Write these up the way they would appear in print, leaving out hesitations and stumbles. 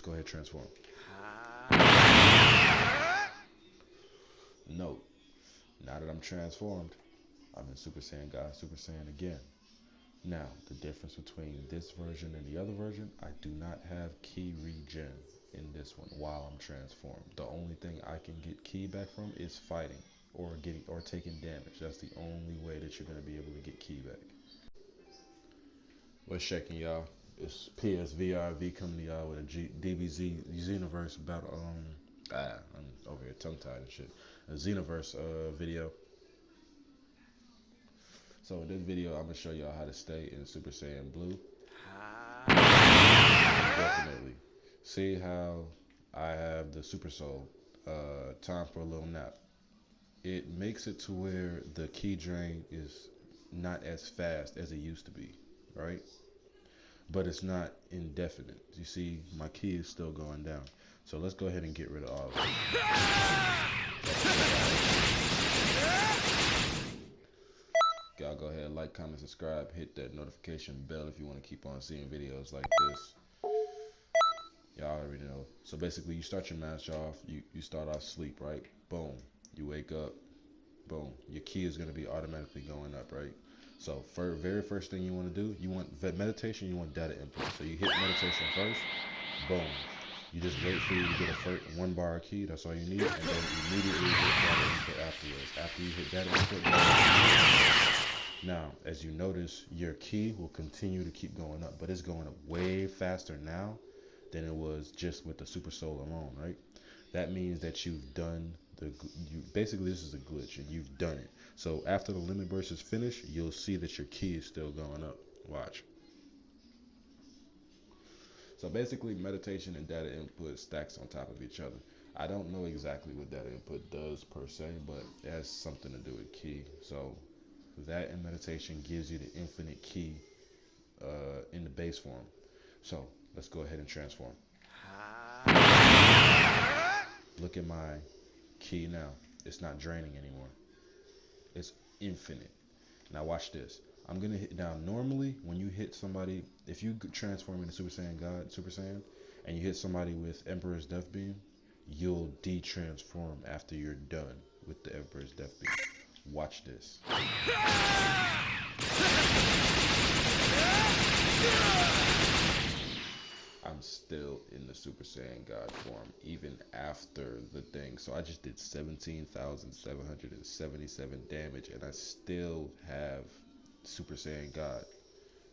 go ahead and transform. Note, now that I'm transformed, I'm in Super Saiyan God, Super Saiyan again. Now, the difference between this version and the other version, I do not have ki regen in this one while I'm transformed. The only thing I can get ki back from is fighting or taking damage. That's the only way that you're going to be able to get ki back. What's shaking, y'all? It's PSVRV coming to y'all with a DBZ Xenoverse battle. I'm over here tongue tied and shit. A Xenoverse video. So in this video, I'm gonna show y'all how to stay in Super Saiyan Blue. Definitely. See how I have the Super Soul. Time for a little nap. It makes it to where the ki drain is not as fast as it used to be, right? But it's not indefinite. You see, my ki is still going down. So let's go ahead and get rid of all of it. Y'all go ahead, like, comment, subscribe, hit that notification bell if you want to keep on seeing videos like this. Y'all already know. So basically, you start your match off, you start off sleep, right? Boom. You wake up, boom. Your ki is going to be automatically going up, right? So for very first thing you want to do, you want meditation, you want data input. So you hit meditation first, boom. You just wait for you to get a 1 bar ki, that's all you need, and then immediately hit data input afterwards. After you hit data input, now, as you notice, your ki will continue to keep going up, but it's going up way faster now than it was just with the Super Soul alone, right? That means that you've done basically this is a glitch and you've done it. So after the limit burst is finished, you'll see that your ki is still going up. Watch. So basically, meditation and data input stacks on top of each other. I don't know exactly what data input does per se, but it has something to do with ki. So that and meditation gives you the infinite ki in the base form. So let's go ahead and transform. Look at my ki now. It's not draining anymore. It's infinite. Now watch this. I'm gonna hit down. Normally, when you hit somebody, if you transform into Super Saiyan God, Super Saiyan, and you hit somebody with Emperor's Death Beam, you'll de-transform after you're done with the Emperor's Death Beam. Watch this. I'm still in the Super Saiyan God form, even after the thing. So I just did 17,777 damage, and I still have Super Saiyan God.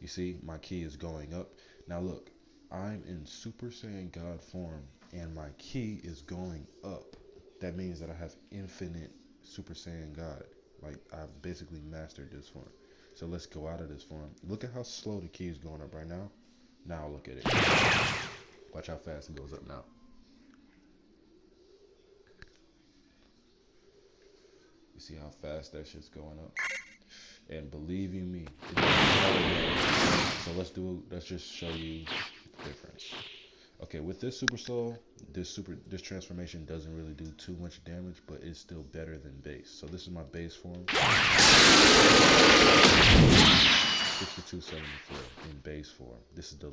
You see, my ki is going up. Now look, I'm in Super Saiyan God form, and my ki is going up. That means that I have infinite Super Saiyan God. Like, I've basically mastered this form. So let's go out of this form. Look at how slow the ki is going up right now. Now look at it. Watch how fast it goes up now. You see how fast that shit's going up? And believe you me, so let's just show you the difference. Okay, with this Super Soul, this transformation doesn't really do too much damage, but it's still better than base. So this is my base form. 6274 in base form. This is the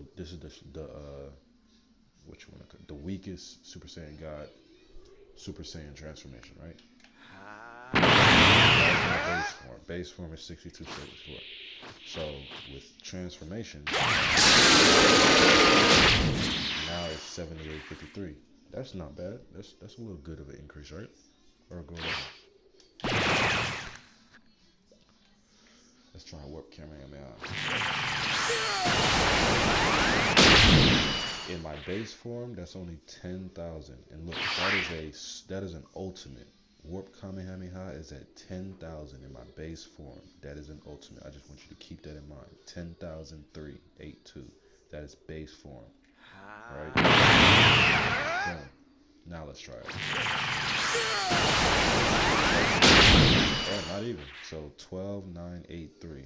what you want to call the weakest Super Saiyan God Super Saiyan transformation, right? That's my base form. Base form is 6274. So with transformation, now it's 7853. That's not bad. That's a little good of an increase, right? Or go down. Let's try warp Kamehameha. In my base form, that's only 10,000. And look, that is an ultimate. Warp Kamehameha is at 10,000 in my base form. That is an ultimate. I just want you to keep that in mind. 10,382. That is base form. Right? Boom. Now let's try it. Oh, not even. So 12,983.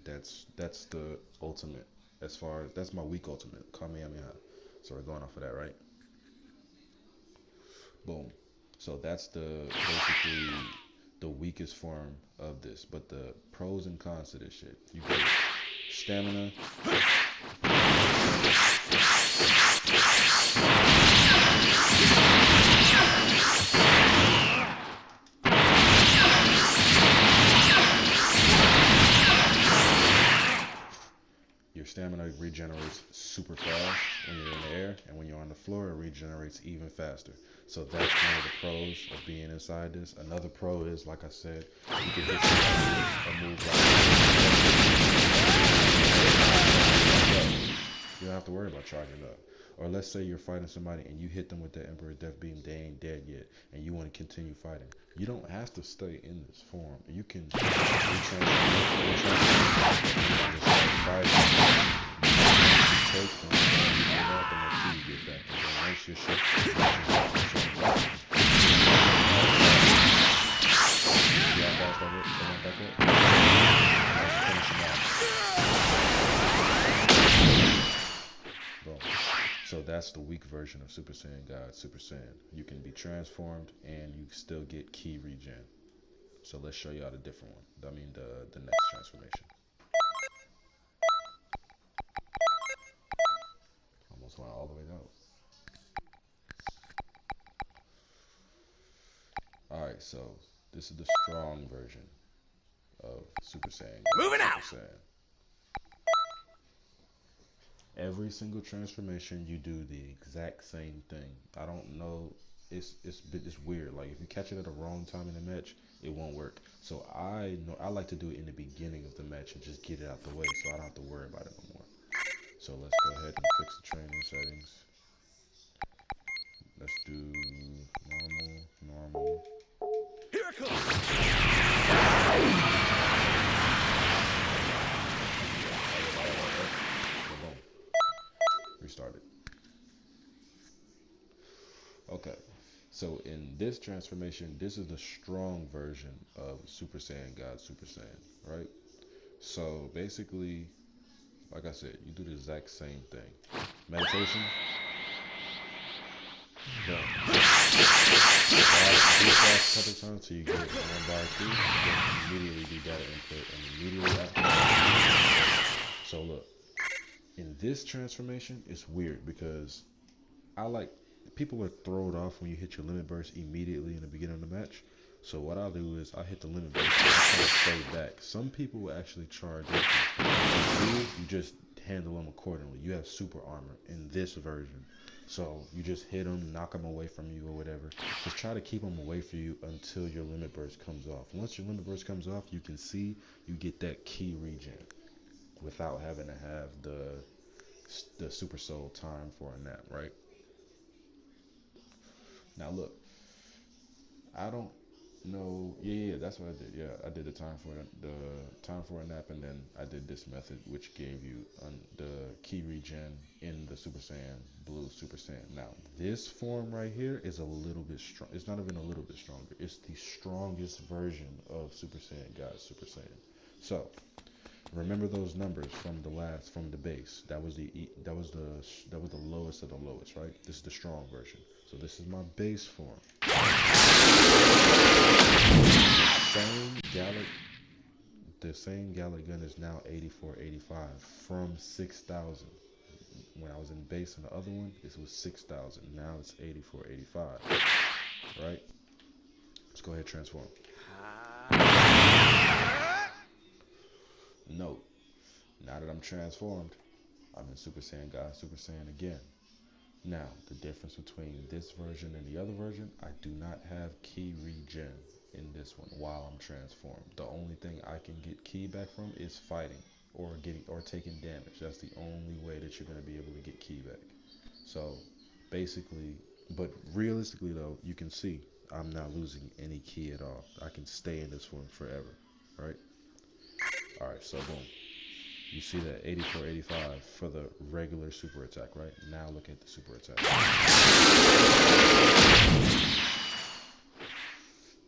That's the ultimate. As far as that's my weak ultimate, Kamehameha. So we're going off of that, right? Boom. So that's basically the weakest form of this. But the pros and cons to this shit. You get stamina. fast when you're in the air, and when you're on the floor, it regenerates even faster. So that's one of the pros of being inside this. Another pro is, like I said, you can hit somebody with a move like this. You don't have to worry about charging up. Or let's say you're fighting somebody and you hit them with the Emperor Death Beam, they ain't dead yet, and you want to continue fighting. You don't have to stay in this form. You can retransform take them, and you get back. And then once you're shit, see how fast that went back up? Finish him off. Boom. So that's the weak version of Super Saiyan God, Super Saiyan. You can be transformed and you still get ki regen. So let's show y'all the different one. I mean the next transformation. Almost went all the way out. Alright, so this is the strong version of Super Saiyan God, Moving out! Super Saiyan. Every single transformation, you do the exact same thing. I don't know, it's weird. Like if you catch it at the wrong time in the match, it won't work. So I like to do it in the beginning of the match and just get it out the way, so I don't have to worry about it no more. So let's go ahead and fix the training settings. Let's do normal. Here it comes. Restart it. Okay, so in this transformation, this is the strong version of Super Saiyan God, Super Saiyan, right? So basically, like I said, you do the exact same thing. Meditation. Done. Do fast a couple times till you get 1 bar 2, then immediately do data input, and immediately after that. So look, in this transformation, it's weird because people are thrown off when you hit your limit burst immediately in the beginning of the match. So what I'll do is I hit the limit burst and I kind of stay back. Some people will actually charge up. You just handle them accordingly. You have super armor in this version. So you just hit them, knock them away from you or whatever. Just try to keep them away from you until your limit burst comes off. Once your limit burst comes off, you can see you get that ki regen without having to have the super soul time for a nap, right? Now look, I don't know. Yeah, that's what I did. Yeah, I did the time for a nap, and then I did this method, which gave you the ki regen in the Super Saiyan Blue Super Saiyan. Now this form right here is a little bit strong. It's not even a little bit stronger. It's the strongest version of Super Saiyan God, Super Saiyan. So remember those numbers from the base. That was the lowest of the lowest, right? This is the strong version. So this is my base form. The same Gallic gun is now 8485 from 6,000. When I was in base in the other one, this was 6,000. Now it's 8485. Right? Let's go ahead and transform. Note, now that I'm transformed, I'm in Super Saiyan God, Super Saiyan again. Now, the difference between this version and the other version, I do not have ki regen in this one while I'm transformed. The only thing I can get ki back from is fighting or taking damage. That's the only way that you're going to be able to get ki back. So basically, but realistically though, you can see I'm not losing any ki at all. I can stay in this form forever, right? Alright, so boom. You see that 8485 for the regular super attack, right? Now look at the super attack.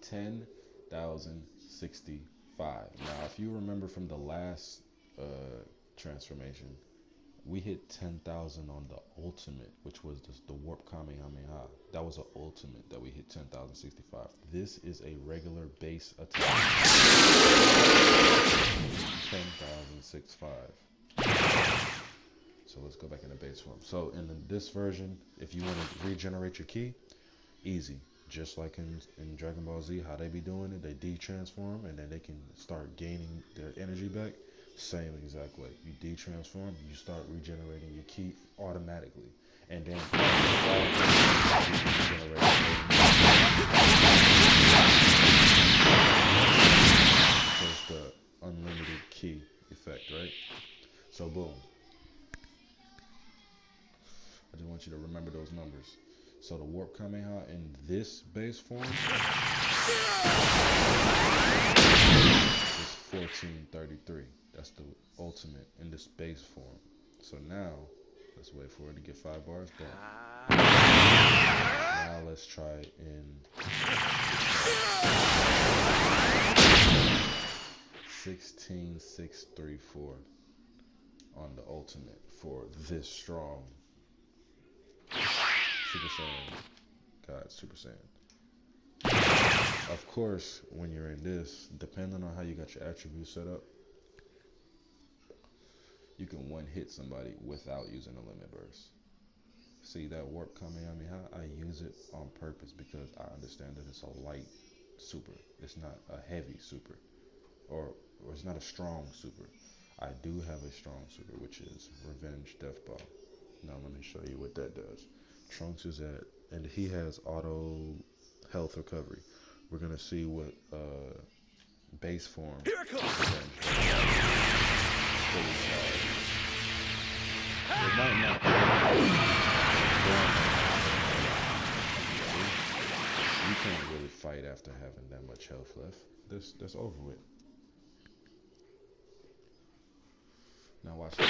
10,065. Now, if you remember from the last transformation, we hit 10,000 on the ultimate, which was the warp Kamehameha. That was an ultimate that we hit 10,065. This is a regular base attack. 10,065. So let's go back in the base form. So in this version, if you want to regenerate your ki, easy. Just like in Dragon Ball Z, how they be doing it, they de-transform and then they can start gaining their energy back. Same exact way. You detransform, you start regenerating your ki automatically. And then regenerate so it's the unlimited ki effect, right? So boom. I just want you to remember those numbers. So the warp Kamehameha in this base form is 1433. That's the ultimate in this base form. So now, let's wait for it to get 5 bars done. Now let's try it in 16634 on the ultimate for this strong Super Saiyan God Super Saiyan. Of course, when you're in this, depending on how you got your attributes set up, you can one hit somebody without using a limit burst. See that warp Kamehameha? I use it on purpose because I understand that it's a light super. It's not a heavy super, or it's not a strong super. I do have a strong super, which is Revenge Death Ball. Now let me show you what that does. Trunks is at, and he has auto health recovery. We're gonna see what base form. Here it comes. It might not. You can't really fight after having that much health left. That's over with. Now watch this.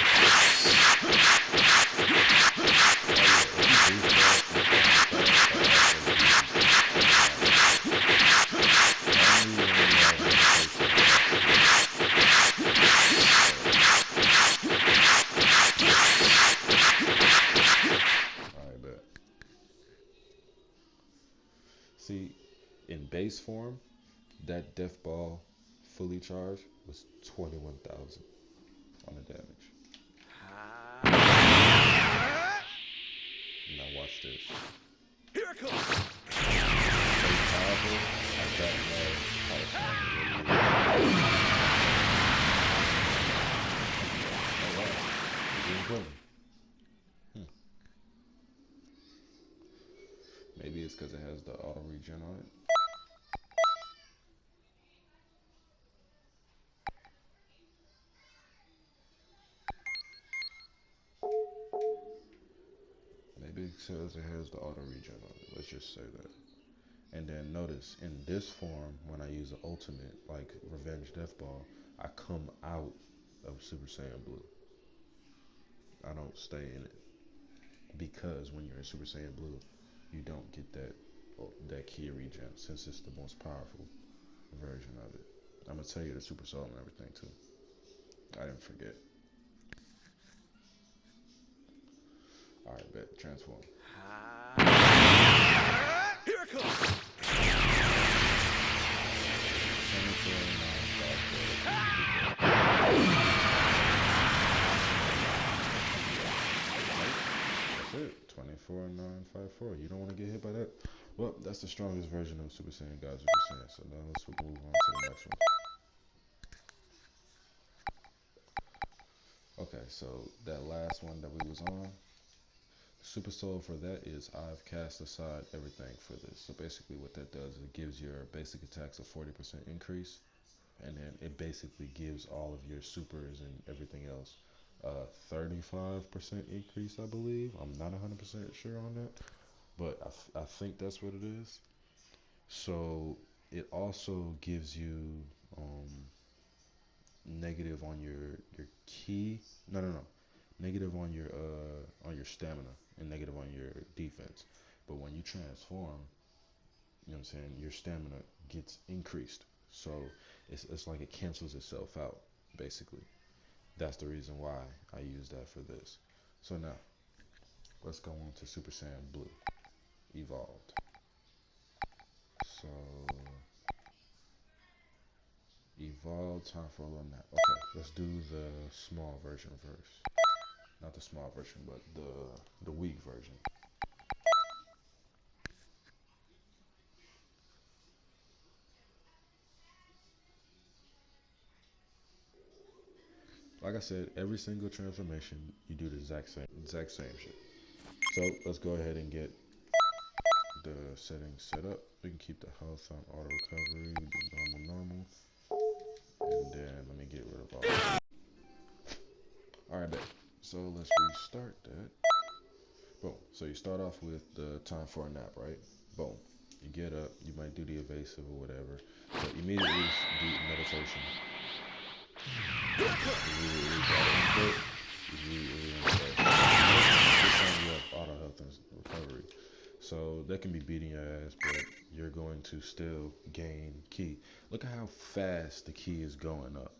Alright, bet. See, in base form, that death ball fully charged was 21,000 on the damage. Now watch this. Here it comes. I don't know how strong it really is. Oh wow, it didn't kill me. Maybe it's because it has the auto regen on it. Maybe it says it has the auto regen on it. Let's just say that. And then notice in this form, when I use the ultimate, like Revenge Death Ball, I come out of Super Saiyan Blue. I don't stay in it. Because when you're in Super Saiyan Blue, you don't get that ki regen, since it's the most powerful version of it. I'm gonna tell you the Super Soul and everything too. I didn't forget. Alright, bet. Transform. Here it comes! That's it. 24954. You don't want to get hit by that? Well, that's the strongest version of Super Saiyan God Super Saiyan. So now let's move on to the next one. Okay, so that last one that we was on, Super Soul for that is I've cast aside everything for this. So basically what that does is it gives your basic attacks a 40% increase, and then it basically gives all of your supers and everything else a 35% increase, I believe. I'm not 100% sure on that, but I think that's what it is. So it also gives you negative on your ki. No. Negative on your stamina and negative on your defense. But when you transform, you know what I'm saying, your stamina gets increased. So it's like it cancels itself out, basically. That's the reason why I use that for this. So now, let's go on to Super Saiyan Blue. Evolved. So, evolved, time for a little nap. Okay, let's do the small version first. Not the small version, but the weak version. like I said, every single transformation you do the exact same shit. So let's go ahead and get the settings set up. We can keep the health on auto recovery. We do normal, and then let me get rid of all that. All right, bet. So let's restart that. Boom. So you start off with the time for a nap, right? Boom. You get up. You might do the evasive or whatever, but immediately do meditation. Immediately got input. Immediately input. This time you have auto health and recovery. So that can be beating your ass, but you're going to still gain ki. Look at how fast the ki is going up.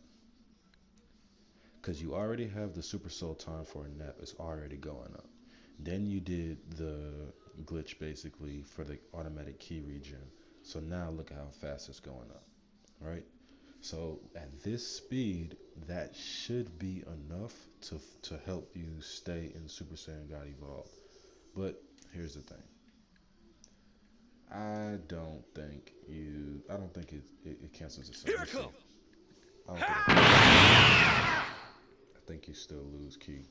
Because you already have the super soul time for a nap. It's already going up. Then you did the glitch basically for the automatic ki regen. So now look at how fast it's going up, right? So at this speed, that should be enough to help you stay in Super Saiyan God Evolved. But here's the thing. I don't think it cancels itself. I think you still lose ki.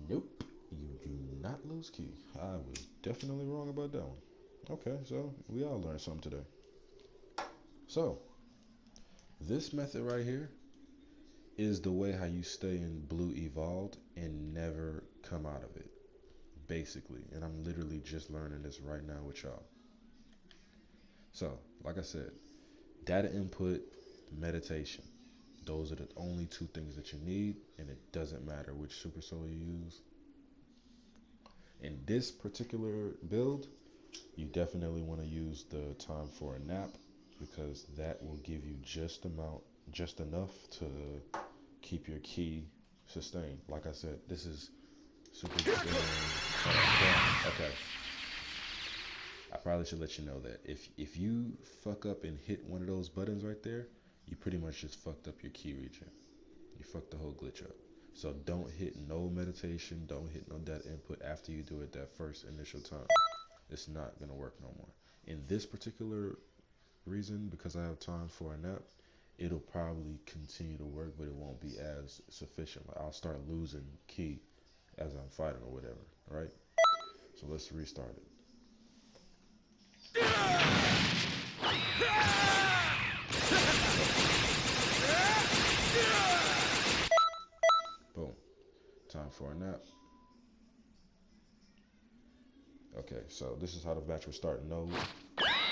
Nope, you do not lose ki. I was definitely wrong about that one. Okay, so we all learned something today. So, this method right here is the way how you stay in Blue Evolved and never come out of it, basically. And I'm literally just learning this right now with y'all. So, like I said, data input, meditation. Those are the only two things that you need, and it doesn't matter which Super Soul you use. In this particular build, you definitely want to use the time for a nap, because that will give you just enough to keep your ki sustained. Like I said, this is super. Okay. I probably should let you know that if you fuck up and hit one of those buttons right there, you pretty much just fucked up your ki regen. You fucked the whole glitch up. So don't hit no meditation, don't hit no data input after you do it that first initial time. It's not gonna work no more. In this particular reason, because I have time for a nap, it'll probably continue to work, but it won't be as sufficient. Like I'll start losing ki as I'm fighting or whatever, right? So let's restart it. Boom. Time for a nap. Okay, so this is how the match will start. No, you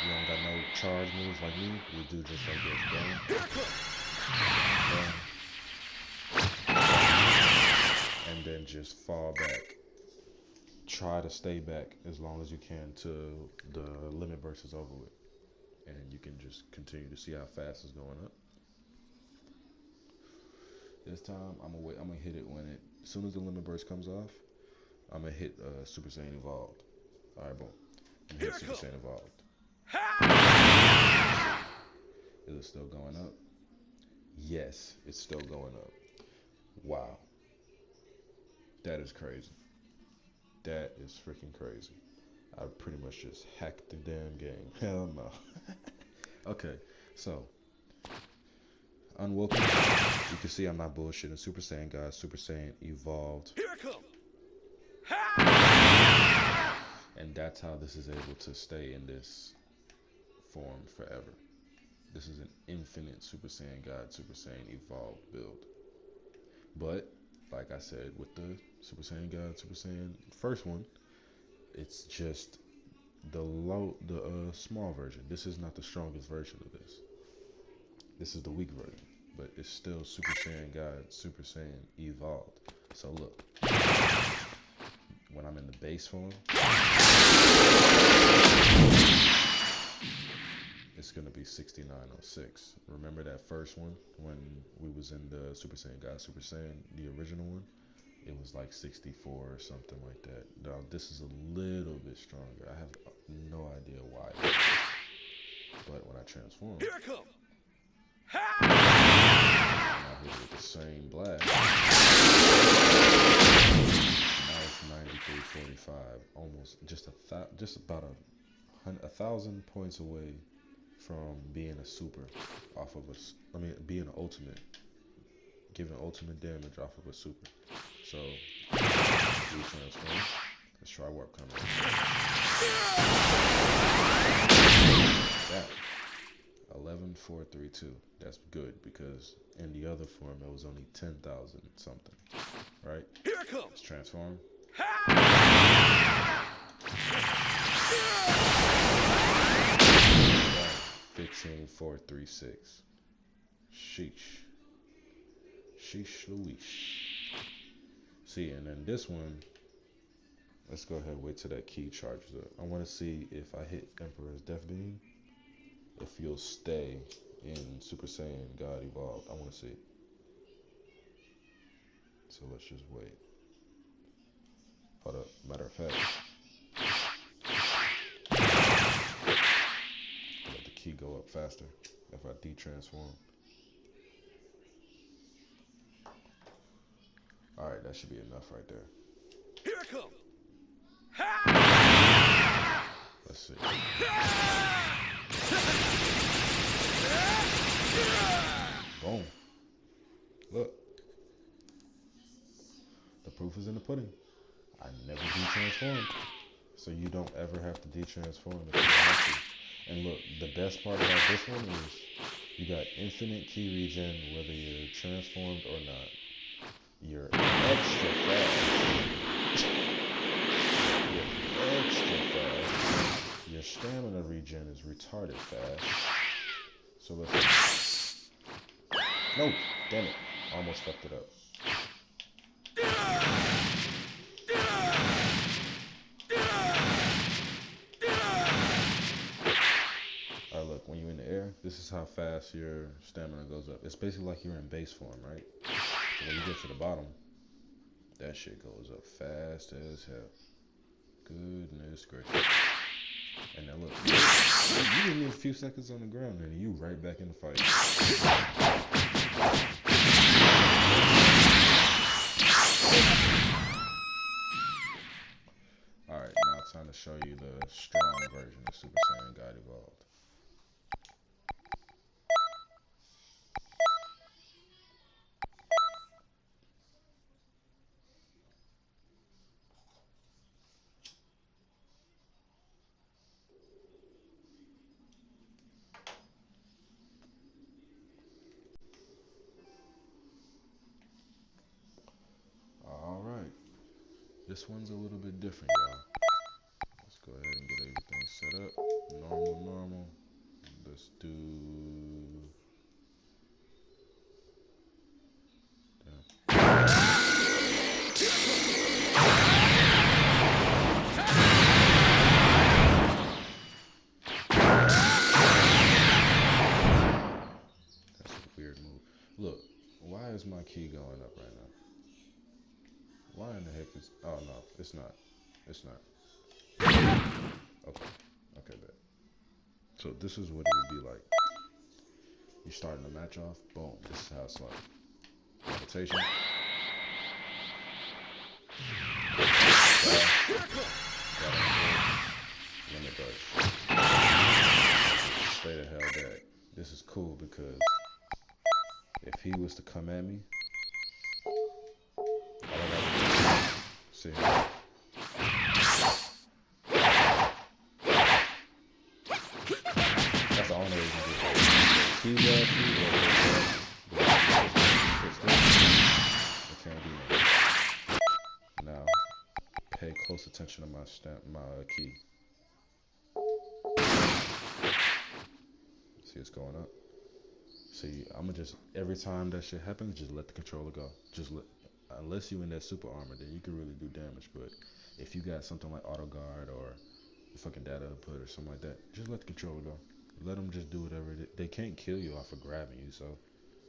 don't got no charge moves like me. You do just like this. Boom. And then just fall back. Try to stay back as long as you can till the limit burst is over with. And you can just continue to see how fast it's going up. This time, I'm gonna hit it when as soon as the limit burst comes off, I'm gonna hit Super Saiyan Evolved. Alright, boom. I'm gonna hit Super Saiyan Evolved. Is it still going up? Yes, it's still going up. Wow. That is crazy. That is freaking crazy. I pretty much just hacked the damn game. Hell no. Okay, so unwoken. You can see I'm not bullshitting. Super Saiyan God, Super Saiyan Evolved. Here it comes. And that's how this is able to stay in this form forever. This is an infinite Super Saiyan God, Super Saiyan Evolved build. But like I said, with the Super Saiyan God, Super Saiyan first one, it's just the small version. This is not the strongest version of this. This is the weak version, but it's still Super Saiyan God, Super Saiyan Evolved. So look, when I'm in the base form, it's gonna be 6906. Remember that first one when we was in the Super Saiyan God, Super Saiyan, the original one? It was like 64 or something like that. Now this is a little bit stronger. I have no idea why. But when I transform, here it comes. And I hit it with the same blast. Now it's 9345, almost just about 1,000 points away from being a super off of being an ultimate, giving ultimate damage off of a super. So, transform. Let's try warp coming. That 11,432. That's good because in the other form it was only 10,000 something, right? Here it comes. Let's transform. 15,436. Sheesh. Sheesh Louise. See, and then this one, let's go ahead and wait till that key charges up. I want to see if I hit Emperor's Death Beam, if you'll stay in Super Saiyan God Evolved. I want to see. So let's just wait. Hold up. Matter of fact, let the key go up faster if I de-transform. Alright, that should be enough right there. Here it comes. Let's see. Boom. Look. The proof is in the pudding. I never de-transformed. So you don't ever have to de-transform if you have to. And look, the best part about this one is you got infinite key regen whether you're transformed or not. You're extra fast. You're extra fast. Your stamina regen is retarded fast. So let's see. No, damn it. Almost fucked it up. Alright, look, when you're in the air, this is how fast your stamina goes up. It's basically like you're in base form, right? So when you get to the bottom, that shit goes up fast as hell. Goodness gracious. And now look, you give me a few seconds on the ground and you right back in the fight. Alright, now it's time to show you the strong version of Super Saiyan God Evolved. Alright, this one's a little bit different, y'all. Let's go ahead and get everything set up. Normal. Let's do... That's a weird move. Look, why is my key going up right now? Why in the heck is... Oh, no, it's not. It's not. Okay, bet. So this is what it would be like. You're starting the match off. Boom. This is how it's like. Meditation. Limit burst. Stay the hell back. This is cool because if he was to come at me, all I gotta do is see him. That's the only way you can do it. He left you or it can't be made. Now, pay close attention to my key. See it's going up. See, I'ma just, every time that shit happens, just let the controller go. Unless you in that super armor, then you can really do damage. But if you got something like auto guard or fucking data output or something like that, just let the controller go. Let them just do whatever. They can't kill you off of grabbing you, so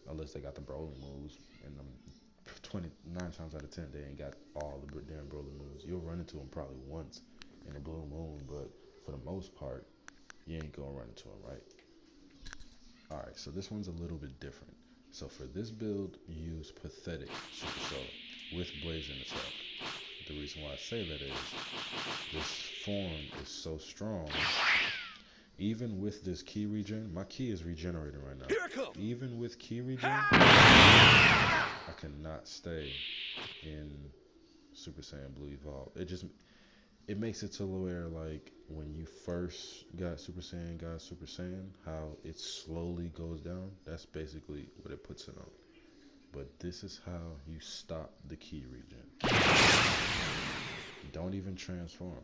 unless they got the Broly moves, and 29 times out of 10 they ain't got all the damn Broly moves. You'll run into them probably once in a blue moon, but for the most part, you ain't gonna run into them, right? All right, so this one's a little bit different. So for this build, use Pathetic Super Soul with Blazing Attack. The reason why I say that is this form is so strong. even with this key regen, my key is regenerating right now. Here it comes. Even with key regen, I cannot stay in Super Saiyan Blue Evolve. It makes it to where, like, when you first got Super Saiyan, how it slowly goes down. That's basically what it puts it on. But this is how you stop the key regen. Don't even transform.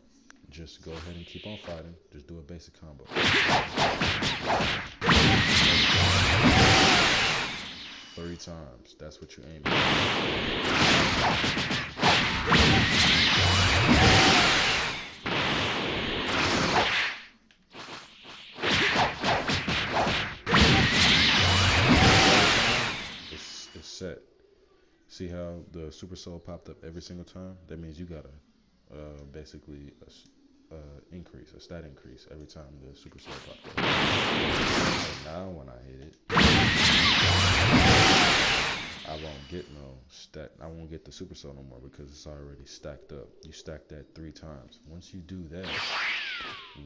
Just go ahead and keep on fighting. Just do a basic combo. 3 times. That's what you aim at. It's set. See how the Super Soul popped up every single time? That means you gotta basically increase, a stat increase every time the Super Soul popped up. So now when I hit it, I won't get no stat. I won't get the Super Soul no more because it's already stacked up. You stack that 3 times. Once you do that,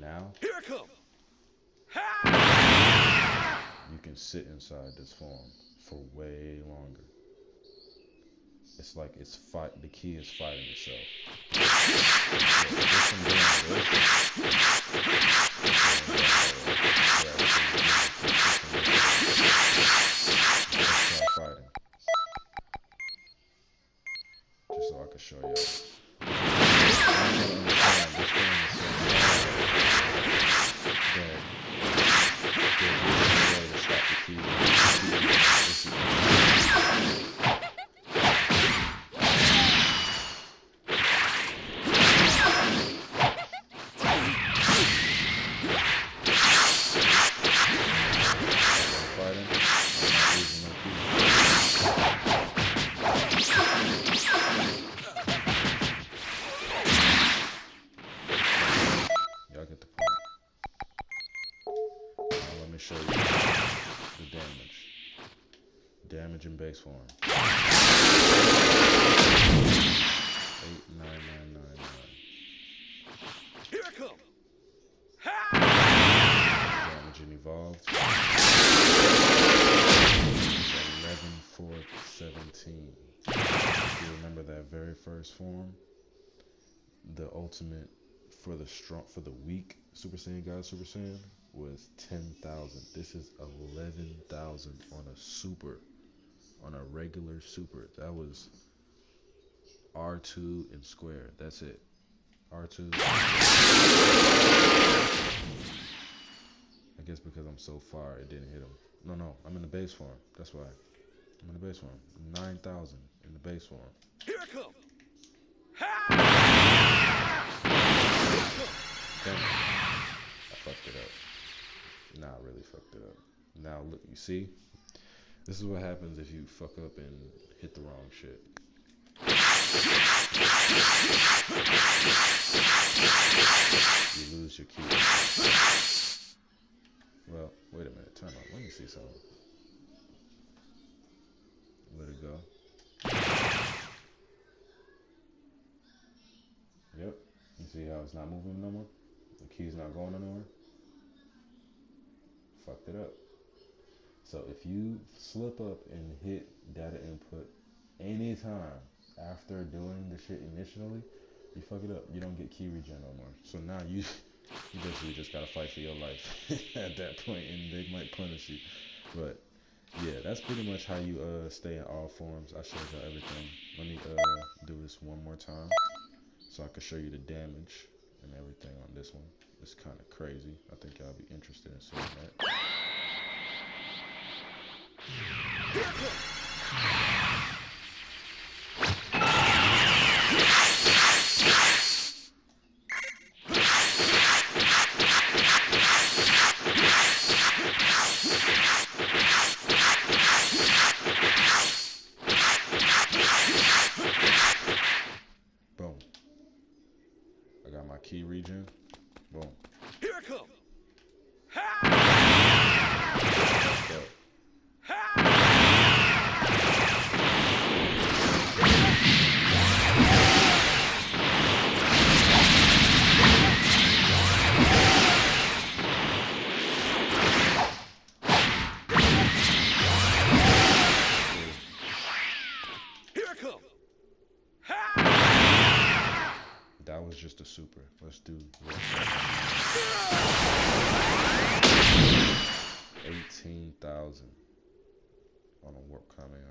now Here it comes. you can sit inside this form for way longer. It's like the key is fighting itself. Fighting. Just so I can show you. Show you the damage in base form. 89999. Here it comes. Damage in evolved. 11417. If you remember that very first form, the ultimate for the weak Super Saiyan God Super Saiyan was 10,000. This is 11,000 on a regular super. That was R2 and square. That's it. R2. I guess because I'm so far, it didn't hit him. No, I'm in the base form. That's why. I'm in the base form. 9,000 in the base form. Here it comes. Damn it. I fucked it up. Nah, I really fucked it up. Now look, you see? This is what happens if you fuck up and hit the wrong shit. You lose your key. Well, wait a minute. Time out. Let me see something. Let it go. Yep. You see how it's not moving no more? The key's not going anywhere? Fucked it up. So if you slip up and hit data input anytime after doing the shit initially, you fuck it up. You don't get key regen no more. So now you basically just gotta fight for your life at that point, and they might punish you. But yeah, that's pretty much how you stay in all forms. I showed y'all everything. Let me do this one more time so I can show you the damage and everything on this one. It's kind of crazy. I think y'all be interested in seeing that. Boom. I got my key regen. Boom. Here it comes. that was just a super. Let's do 18,000 on a warp Kamehameha.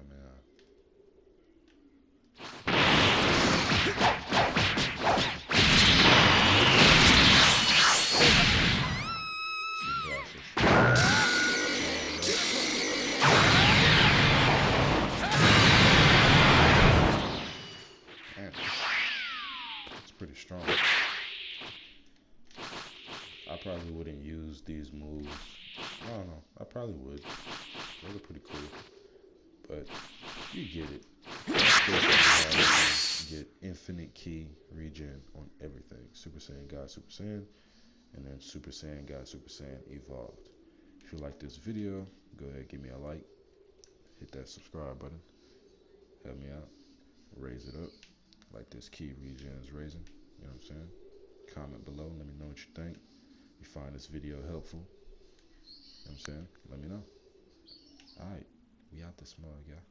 Pretty strong. I probably wouldn't use these moves. I don't know. I probably would. Those are pretty cool. But you get it. Get infinite key regen on everything. Super Saiyan God, Super Saiyan, and then Super Saiyan God, Super Saiyan Evolved. If you like this video, go ahead, give me a like. Hit that subscribe button. Help me out. Raise it up. Like this key regen is raising. You know what I'm saying? Comment below. Let me know what you think. You find this video helpful. You know what I'm saying? Let me know. Alright. We out this mug, y'all.